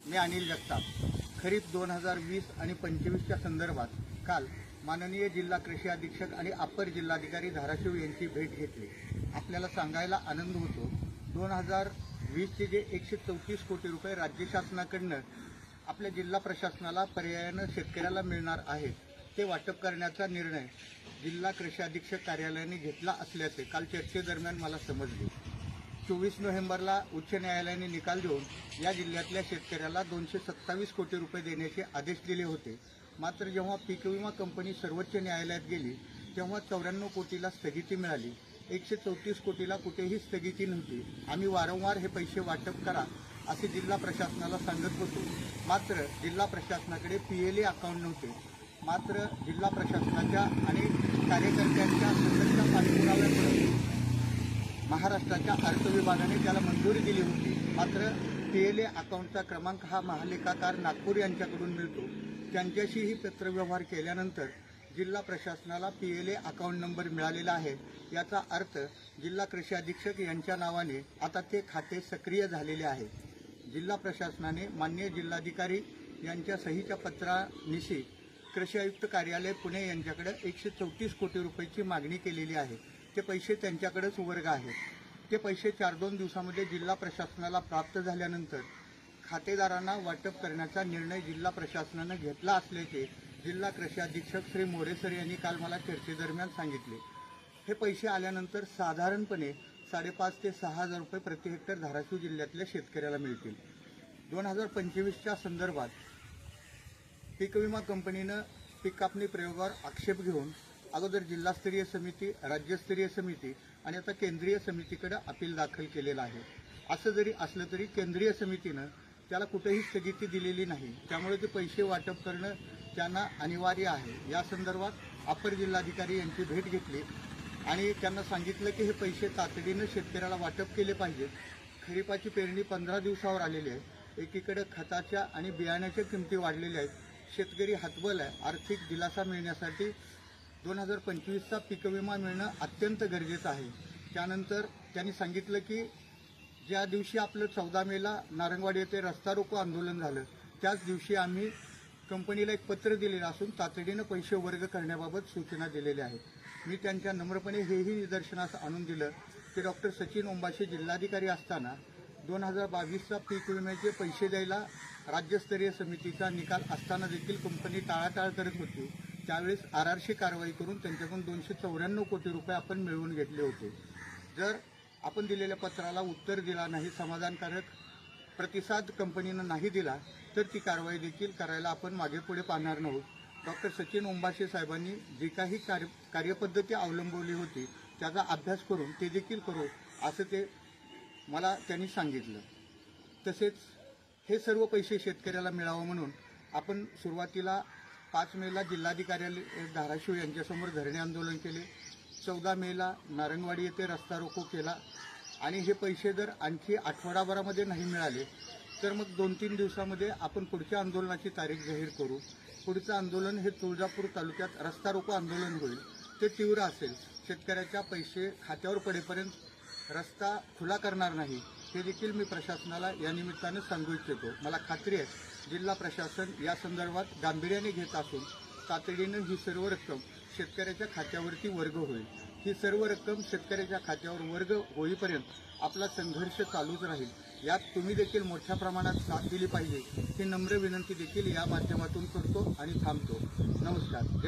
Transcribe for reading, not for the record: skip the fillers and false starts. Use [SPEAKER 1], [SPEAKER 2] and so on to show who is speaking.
[SPEAKER 1] मी अनिल जगताप। खरीप 2020 आणि 25च्या संदर्भात काल माननीय जिल्हा कृषी अधीक्षक आणि अपर जिल्हाधिकारी धाराशिव यांची भेट घेतली। आपल्याला सांगायला आनंद होतो 2020चे जे 134 कोटी रुपये राज्य शासनाकडून आपल्या जिल्हा प्रशासनाला पर्यायाने शेतकऱ्याला मिळणार आहे ते वाटप करण्याचा निर्णय जिल्हा कृषी अधीक्षक कार्यालयाने घेतला असल्याचे काल चर्चेदरम्यान मला समजले। 24 नोव्हेंबरला उच्च न्यायालयाने निकाल देऊन या जिल्ह्यातल्या शेतकऱ्याला 227 कोटी रुपये देण्याचे आदेश दिले होते। मात्र जेव्हा पीक विमा कंपनी सर्वोच्च न्यायालयात गेली तेव्हा 94 कोटीला स्थगिती मिळाली। 134 कोटीला कुठेही स्थगिती नव्हती। आम्ही वारंवार हे पैसे वाटप करा असे जिल्हा प्रशासनाला सांगत होतो, मात्र जिल्हा प्रशासनाकडे PLA अकाउंट नव्हते। मात्र जिल्हा प्रशासनाच्या आणि कार्यकर्त्यांच्या सततच्या पाठपुराव्यामुळे महाराष्ट्राच्या अर्थ विभागाने त्याला मंजुरी दिली होती। मात्र PLA अकाउंटचा क्रमांक हा महालेखाकार नागपूर यांच्याकडून मिळतो। त्यांच्याशीही पत्रव्यवहार केल्यानंतर जिल्हा प्रशासनाला PLA अकाउंट नंबर मिळालेला आहे। याचा अर्थ जिल्हा कृषी अधीक्षक यांच्या नावाने आता ते खाते सक्रिय झालेले आहे। जिल्हा प्रशासनाने माननीय जिल्हाधिकारी यांच्या सहीच्या पत्रानिशी कृषी आयुक्त कार्यालय पुणे यांच्याकडे 134 कोटी रुपयाची मागणी केलेली आहे। ते पैसे त्यांच्याकडेच वर्ग आहेत। ते पैसे 4-2 दिवसामध्ये जिल्हा प्रशासनाला प्राप्त झाल्यानंतर खातेदारांना वाटप करण्याचा निर्णय जिल्हा प्रशासनाने घेतला असल्याचे जिल्हा कृषी अधीक्षक श्री मोरे सर यांनी काल मला चर्चेदरम्यान सांगितले। हे पैसे आल्यानंतर साधारणपणे 5.5 ते 6,000 रुपये प्रति हेक्टर धाराशिव जिल्ह्यातल्या शेतकऱ्याला मिळतील। 2025च्या संदर्भात पीक विमा कंपनीनं पीक कापणी प्रयोगावर आक्षेप घेऊन अगोदर जिल्हास्तरीय समिती, राज्यस्तरीय समिती आणि आता केंद्रीय समितीकडे अपील दाखल केलेलं आहे। असं जरी असलं तरी केंद्रीय समितीनं त्याला कुठेही स्थगिती दिलेली नाही, त्यामुळे ते पैसे वाटप करणं त्यांना अनिवार्य आहे। या संदर्भात अपर जिल्हाधिकारी यांची भेट घेतली आणि त्यांना सांगितलं की हे पैसे तातडीनं शेतकऱ्याला वाटप केले पाहिजेत। खरीपाची पेरणी 15 दिवसावर आलेली आहे। एकीकडे खताच्या आणि बियाण्याच्या किमती वाढलेल्या आहेत। शेतकरी हतबल आहे। आर्थिक दिलासा मिळण्यासाठी 2025चा पीक विमा मिळणं अत्यंत गरजेचं आहे। त्यानंतर त्यांनी सांगितलं की ज्या दिवशी आपलं 14 मेला नारंगवाडी येथे रस्ता रोको आंदोलन झालं त्याच दिवशी आम्ही कंपनीला एक पत्र दिलेलं असून तातडीनं पैसे वर्ग करण्याबाबत सूचना दिलेल्या आहेत। मी त्यांच्या नम्रपणे हेही निदर्शनास आणून दिलं की डॉक्टर सचिन ओंबाशे जिल्हाधिकारी असताना 2022चा पीक विम्याचे पैसे द्यायला राज्यस्तरीय समितीचा निकाल असताना देखील कंपनी टाळाटाळ करत होती। त्यावेळेस RRC कारवाई करून त्यांच्याकडून 294 कोटी रुपये आपण मिळवून घेतले होते। जर आपण दिलेल्या पत्राला उत्तर दिला नाही, समाधानकारक प्रतिसाद कंपनीनं नाही दिला तर ती कारवाई देखील करायला आपण मागे पुढे पाहणार नाहोत। डॉक्टर सचिन ओंबाशे साहेबांनी जी काही कार्यपद्धती अवलंबवली होती त्याचा अभ्यास करून ते देखील करू असं मला त्यांनी सांगितलं। तसेच हे सर्व पैसे शेतकऱ्याला मिळावं म्हणून आपण सुरुवातीला 5 मेला जिल्हाधिकारी धाराशिव यांच्यासमोर धरणे आंदोलन केले। 14 मेला नारंगवाडी येथे रस्ता रोको केला आणि हे पैसे जर आणखी आठवडाभरामध्ये नाही मिळाले तर मग 2-3 दिवसामध्ये आपण पुढच्या आंदोलनाची तारीख जाहीर करू। पुढचं आंदोलन हे तुळजापूर तालुक्यात रस्ता रोको आंदोलन होईल। ते तीव्र असेल। शेतकऱ्याच्या पैसे खात्यावर पडेपर्यंत रस्ता खुला करणार नाही हे देखील मी प्रशासनाला या निमित्ताने सांगू इच्छितो। मला खात्री आहे जिल्हा प्रशासन या संदर्भात गांभीर्याने घेत असून तातडीनं ही सर्व रक्कम शेतकऱ्याच्या खात्यावरती वर्ग होईल। ही सर्व रक्कम शेतकऱ्याच्या खात्यावर वर्ग होईपर्यंत आपला संघर्ष चालूच राहील। यात तुम्ही देखील मोठ्या प्रमाणात साथ दिली पाहिजे ही नम्र विनंती देखील या माध्यमातून करतो आणि थांबतो। नमस्कार। जय